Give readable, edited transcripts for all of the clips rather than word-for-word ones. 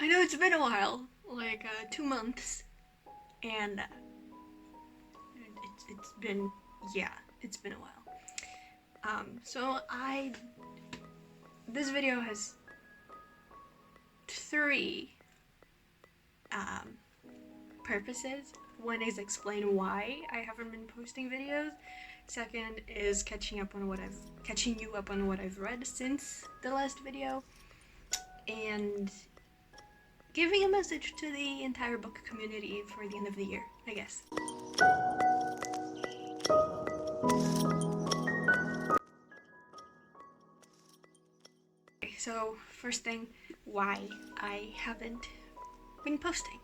I know it's been a while, like 2 months, and it's been, yeah, it's been a while. So this video has 3 purposes. One is explain why I haven't been posting videos. Second is catching you up on what I've read since the last video, and giving a message to the entire book community for the end of the year, I guess. Okay, so first thing, why I haven't been posting.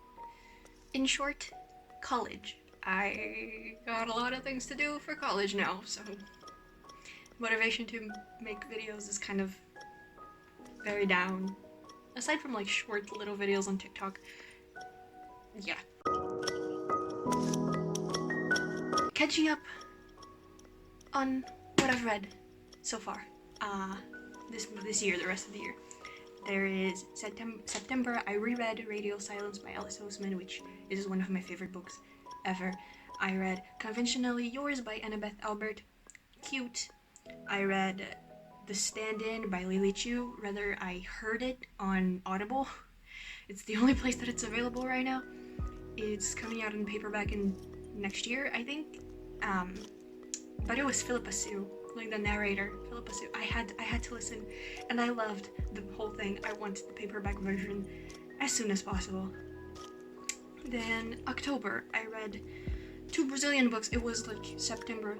In short, college. I got a lot of things to do for college now, so motivation to make videos is kind of very down. Aside from like short little videos on TikTok, yeah. Catching up on what I've read so far. This year, the rest of the year. There is September. I reread Radio Silence by Oseman, which is one of my favorite books ever. I read Conventionally Yours by Annabeth Albert, cute. I read The Stand-In by Lily Chu. Rather, I heard it on Audible. It's the only place that it's available right now. It's coming out in paperback in next year, I think. But it was Philippa Sue, like the narrator, Philippa Sue. I had to listen, and I loved the whole thing. I wanted the paperback version as soon as possible. Then October, I read 2 Brazilian books. It was like September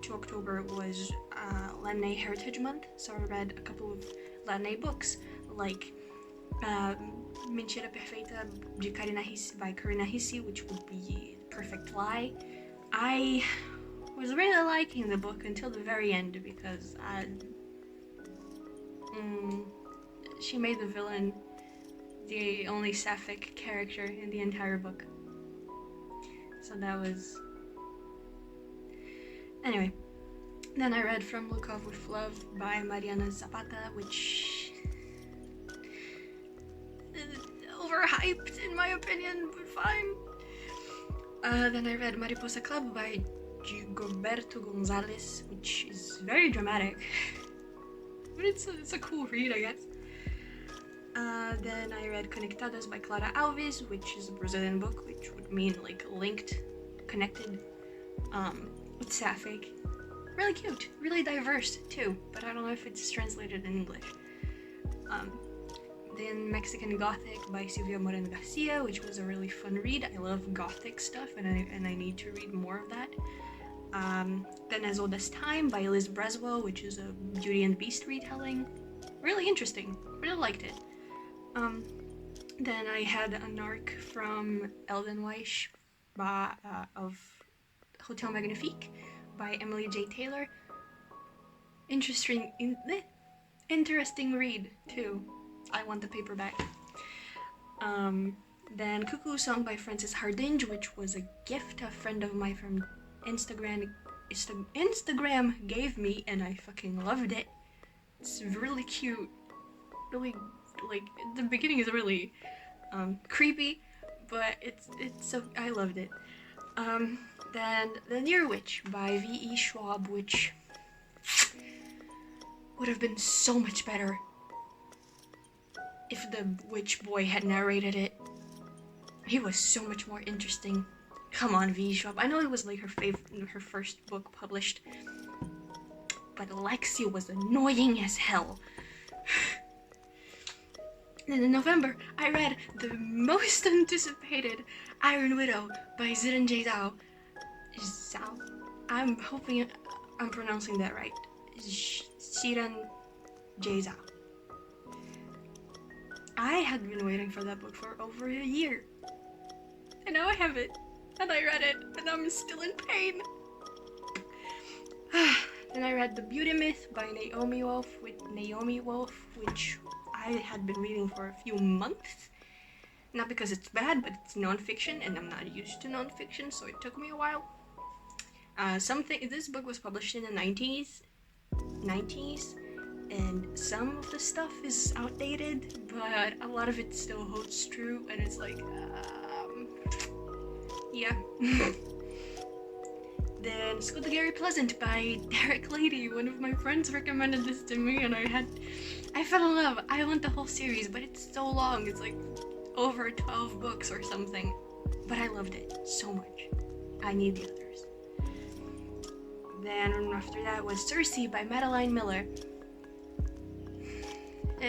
to October was Latinx Heritage Month, so I read a couple of Latinx books, like Mentira, Perfeita by Carina, which would be Perfect Lie. I was really liking the book until the very end because she made the villain the only sapphic character in the entire book. So that was... Anyway, then I read From Lukov with Love by Mariana Zapata, which is overhyped in my opinion, but fine. Then I read Mariposa Club by Rigoberto Gonzalez, which is very dramatic, but it's a cool read, I guess. Then I read Conectadas by Clara, Alves, which is a Brazilian book, which would mean like linked, connected. It's sapphic, really cute, really diverse too, but I don't know if it's translated in English. Then Mexican Gothic by Silvia and Garcia, which was a really fun read. I love Gothic stuff, and I need to read more of that. Then As Old as Time by Liz Braswell, which is a Beauty and the Beast retelling. Really interesting, really liked it. Then I had an arc from Edelweiss of Hotel Magnifique by Emily J. Taylor. Interesting read too. I want the paperback. Then Cuckoo Song by Frances Hardinge, which was a gift a friend of mine from Instagram gave me, and I fucking loved it. It's really cute. Really, like, the beginning is really creepy, but it's so, I loved it. Then The Near Witch by V.E. Schwab, which would have been so much better if the witch boy had narrated it. He was so much more interesting. Come on, V.E. Schwab. I know it was like her first book published, but Alexia was annoying as hell. Then in November, I read the most anticipated Iron Widow by zhao. I'm hoping I'm pronouncing that right. Xiran zhao. I had been waiting for that book for over a year, and now I have it, and I read it, and I'm still in pain. Then I read The Beauty Myth by Naomi Wolf, which I had been reading for a few months. Not because it's bad, but it's non-fiction, and I'm not used to non-fiction, so it took me a while. This book was published in the 90s, and some of the stuff is outdated, but a lot of it still holds true, and it's like, yeah. Then Skuldegerry Pleasant by Derek Lady. One of my friends recommended this to me, and I fell in love. I want the whole series, but it's so long. It's like over 12 books or something. But I loved it so much. I need the others. Then after that was Circe by Madeline Miller.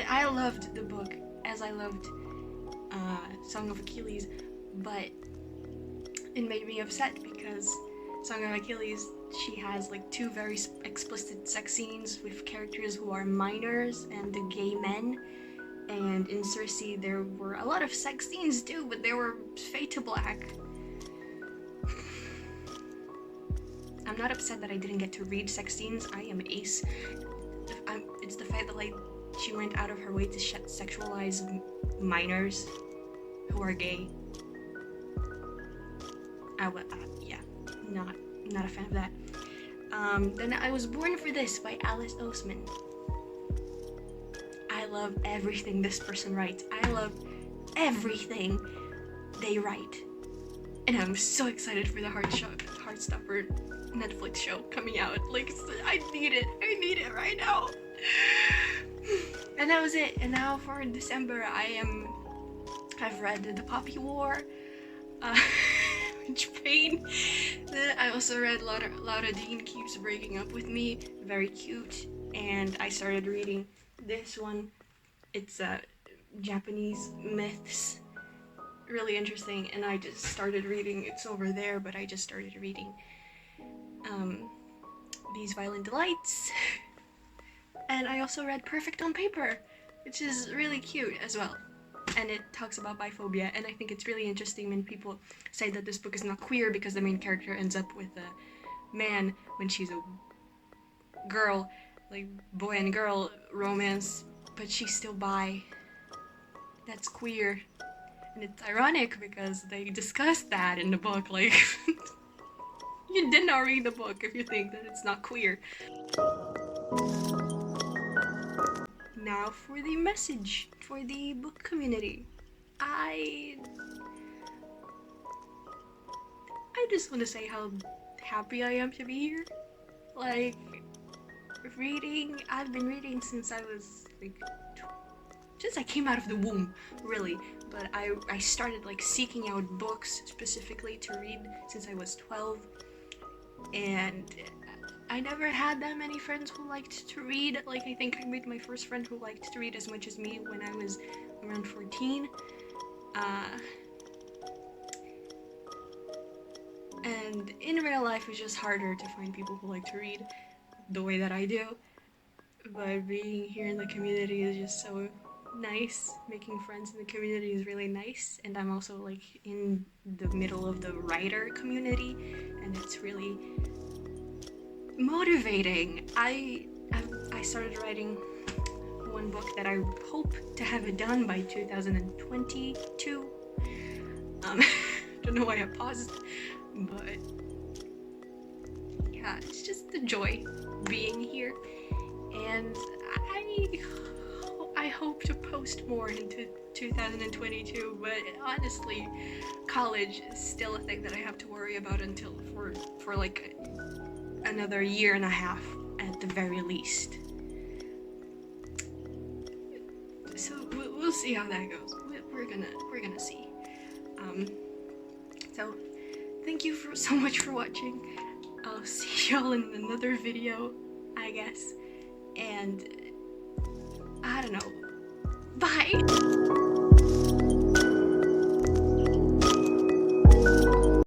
I loved the book as I loved Song of Achilles, but it made me upset because Song of Achilles, she has like 2 very explicit sex scenes with characters who are minors and the gay men, and in Circe there were a lot of sex scenes too, but they were fade to black. I'm not upset that I didn't get to read sex scenes. I am ace. It's the fact that like she went out of her way to sexualize minors who are gay. Yeah, not a fan of that. Then I Was Born for This by Alice Oseman. I love everything this person writes. I love everything they write. And I'm so excited for the Heartstopper Netflix show coming out. Like, I need it right now. And that was it. And now for December, I've read The Poppy War, which pain. Then I also read Laura Dean Keeps Breaking Up With Me, very cute. And I started reading this one. It's Japanese myths, really interesting. And I just started reading, it's over there, but I just started reading These Violent Delights. And I also read Perfect on Paper, which is really cute as well. And it talks about biphobia, and I think it's really interesting when people say that this book is not queer because the main character ends up with a man when she's a girl, like boy and girl romance, but she's still bi. That's queer. And it's ironic because they discuss that in the book, like, you did not read the book if you think that it's not queer. Now for the message for the book community. I just want to say how happy I am to be here. Like, reading, I've been reading since I was like, since I came out of the womb, really. But I started like seeking out books specifically to read since I was 12, and I never had that many friends who liked to read. Like, I think I made my first friend who liked to read as much as me when I was around 14. And in real life, it's just harder to find people who like to read the way that I do. But being here in the community is just so nice. Making friends in the community is really nice. And I'm also like in the middle of the writer community, and it's really motivating. I started writing one book that I hope to have it done by 2022. Don't know why I paused, but yeah, it's just the joy being here, and I hope to post more into 2022, but honestly, college is still a thing that I have to worry about until for like another year and a half at the very least. So we'll see how that goes. We're gonna see. So thank you so much for watching. I'll see y'all in another video, I guess. And I don't know. Bye.